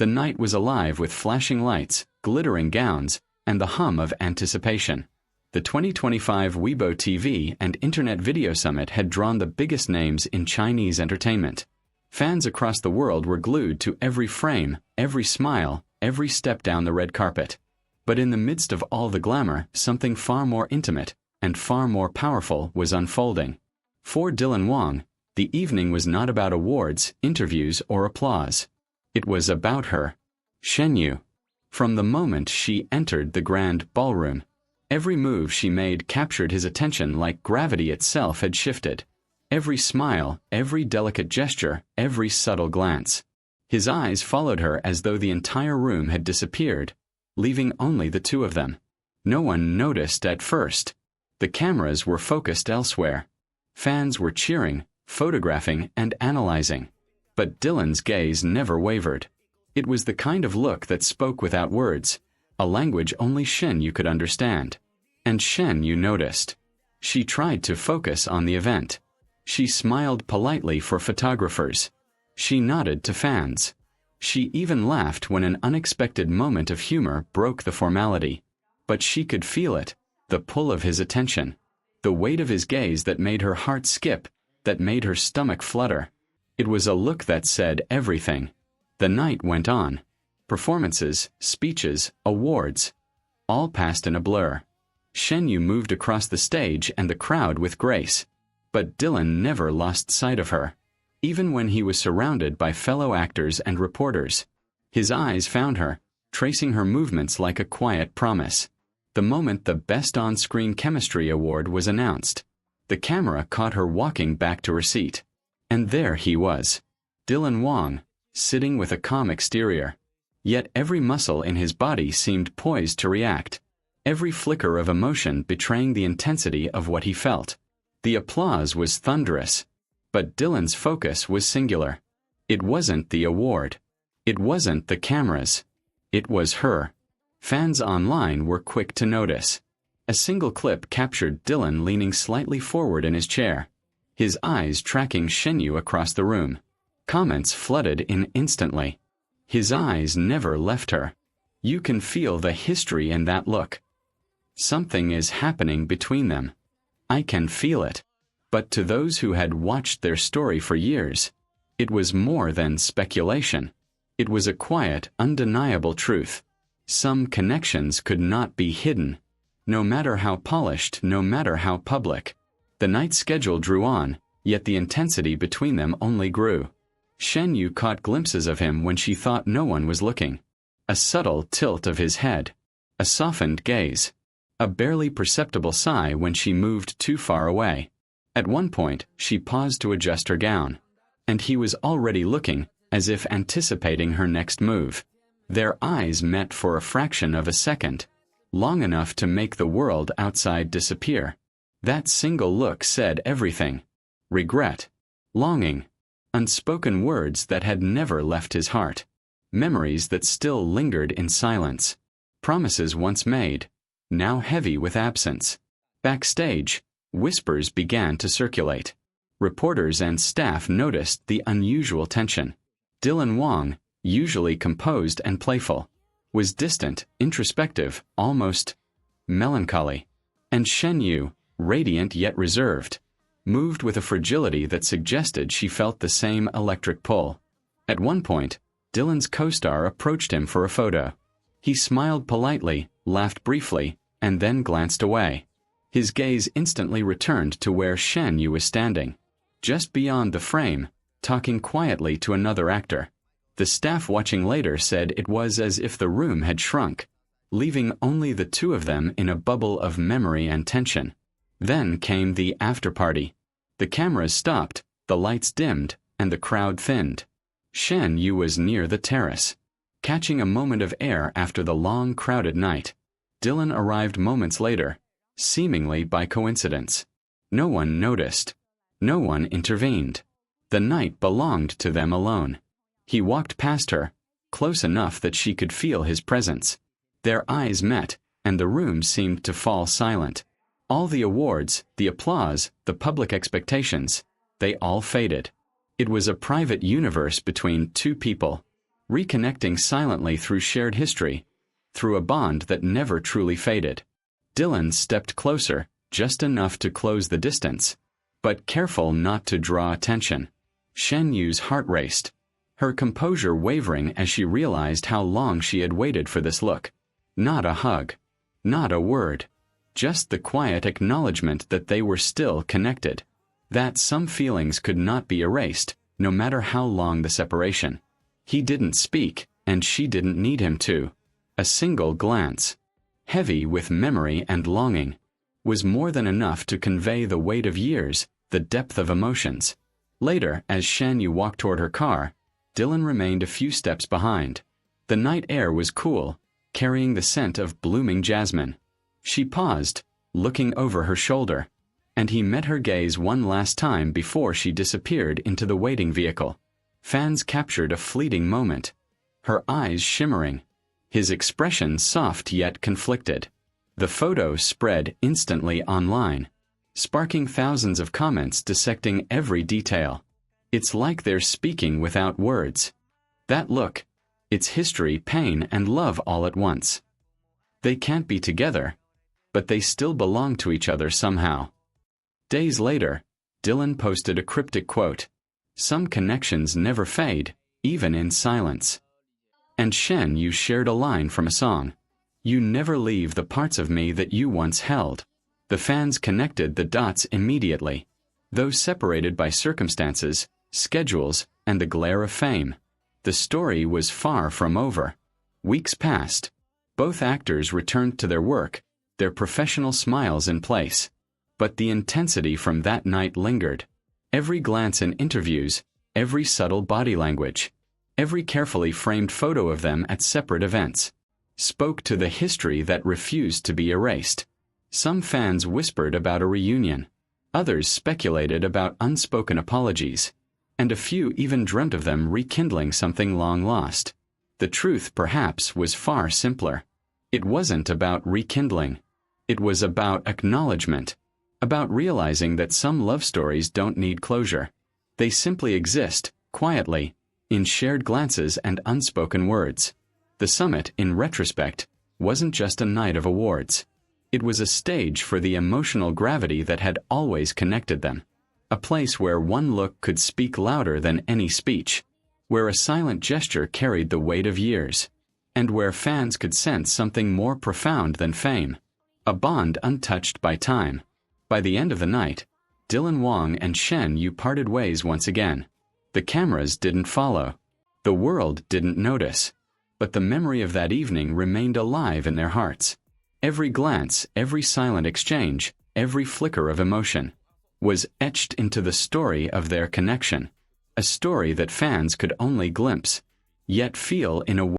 The night was alive with flashing lights, glittering gowns, and the hum of anticipation. The 2025 Weibo TV and Internet Video Summit had drawn the biggest names in Chinese entertainment. Fans across the world were glued to every frame, every smile, every step down the red carpet. But in the midst of all the glamour, something far more intimate and far more powerful was unfolding. For Dylan Wang, the evening was not about awards, interviews, or applause. It was about her, Shen Yue. From the moment she entered the grand ballroom, every move she made captured his attention like gravity itself had shifted. Every smile, every delicate gesture, every subtle glance. His eyes followed her as though the entire room had disappeared, leaving only the two of them. No one noticed at first. The cameras were focused elsewhere. Fans were cheering, photographing, and analyzing. But Dylan's gaze never wavered. It was the kind of look that spoke without words, a language only Shen Yue could understand. And Shen Yue noticed. She tried to focus on the event. She smiled politely for photographers. She nodded to fans. She even laughed when an unexpected moment of humor broke the formality. But she could feel it, the pull of his attention, the weight of his gaze that made her heart skip, that made her stomach flutter. It was a look that said everything. The night went on. Performances, speeches, awards, all passed in a blur. Shen Yue moved across the stage and the crowd with grace. But Dylan never lost sight of her. Even when he was surrounded by fellow actors and reporters, his eyes found her, tracing her movements like a quiet promise. The moment the Best On-Screen Chemistry Award was announced, the camera caught her walking back to her seat. And there he was, Dylan Wang, sitting with a calm exterior. Yet every muscle in his body seemed poised to react, every flicker of emotion betraying the intensity of what he felt. The applause was thunderous, but Dylan's focus was singular. It wasn't the award. It wasn't the cameras. It was her. Fans online were quick to notice. A single clip captured Dylan leaning slightly forward in his chair, his eyes tracking Shen Yue across the room. Comments flooded in instantly. His eyes never left her. You can feel the history in that look. Something is happening between them. I can feel it. But to those who had watched their story for years, it was more than speculation. It was a quiet, undeniable truth. Some connections could not be hidden. No matter how polished, no matter how public. The night schedule drew on, yet the intensity between them only grew. Shen Yue caught glimpses of him when she thought no one was looking. A subtle tilt of his head. A softened gaze. A barely perceptible sigh when she moved too far away. At one point, she paused to adjust her gown. And he was already looking, as if anticipating her next move. Their eyes met for a fraction of a second, long enough to make the world outside disappear. That single look said everything. Regret. Longing. Unspoken words that had never left his heart. Memories that still lingered in silence. Promises once made, now heavy with absence. Backstage, whispers began to circulate. Reporters and staff noticed the unusual tension. Dylan Wang, usually composed and playful, was distant, introspective, almost melancholy. And Shen Yue, radiant yet reserved, moved with a fragility that suggested she felt the same electric pull. At one point, Dylan's co-star approached him for a photo. He smiled politely, laughed briefly, and then glanced away. His gaze instantly returned to where Shen Yue was standing, just beyond the frame, talking quietly to another actor. The staff watching later said it was as if the room had shrunk, leaving only the two of them in a bubble of memory and tension. Then came the after-party. The cameras stopped, the lights dimmed, and the crowd thinned. Shen Yue was near the terrace, catching a moment of air after the long, crowded night. Dylan arrived moments later, seemingly by coincidence. No one noticed. No one intervened. The night belonged to them alone. He walked past her, close enough that she could feel his presence. Their eyes met, and the room seemed to fall silent. All the awards, the applause, the public expectations, they all faded. It was a private universe between two people, reconnecting silently through shared history, through a bond that never truly faded. Dylan stepped closer, just enough to close the distance, but careful not to draw attention. Shen Yue's heart raced, her composure wavering as she realized how long she had waited for this look. Not a hug, not a word, just the quiet acknowledgement that they were still connected, that some feelings could not be erased, no matter how long the separation. He didn't speak, and she didn't need him to. A single glance, heavy with memory and longing, was more than enough to convey the weight of years, the depth of emotions. Later, as Shen Yue walked toward her car, Dylan remained a few steps behind. The night air was cool, carrying the scent of blooming jasmine. She paused, looking over her shoulder, and he met her gaze one last time before she disappeared into the waiting vehicle. Fans captured a fleeting moment, her eyes shimmering, his expression soft yet conflicted. The photo spread instantly online, sparking thousands of comments dissecting every detail. It's like they're speaking without words. That look, it's history, pain, and love all at once. They can't be together, but they still belong to each other somehow. Days later, Dylan posted a cryptic quote, "Some connections never fade, even in silence." And Shen Yue shared a line from a song, "You never leave the parts of me that you once held." The fans connected the dots immediately. Though separated by circumstances, schedules, and the glare of fame, the story was far from over. Weeks passed. Both actors returned to their work, their professional smiles in place. But the intensity from that night lingered. Every glance in interviews, every subtle body language, every carefully framed photo of them at separate events, spoke to the history that refused to be erased. Some fans whispered about a reunion. Others speculated about unspoken apologies. And a few even dreamt of them rekindling something long lost. The truth, perhaps, was far simpler. It wasn't about rekindling. It was about acknowledgement. About realizing that some love stories don't need closure. They simply exist, quietly, in shared glances and unspoken words. The summit, in retrospect, wasn't just a night of awards. It was a stage for the emotional gravity that had always connected them. A place where one look could speak louder than any speech, where a silent gesture carried the weight of years, and where fans could sense something more profound than fame, a bond untouched by time. By the end of the night, Dylan Wang and Shen Yue parted ways once again. The cameras didn't follow. The world didn't notice. But the memory of that evening remained alive in their hearts. Every glance, every silent exchange, every flicker of emotion was etched into the story of their connection, a story that fans could only glimpse, yet feel in a way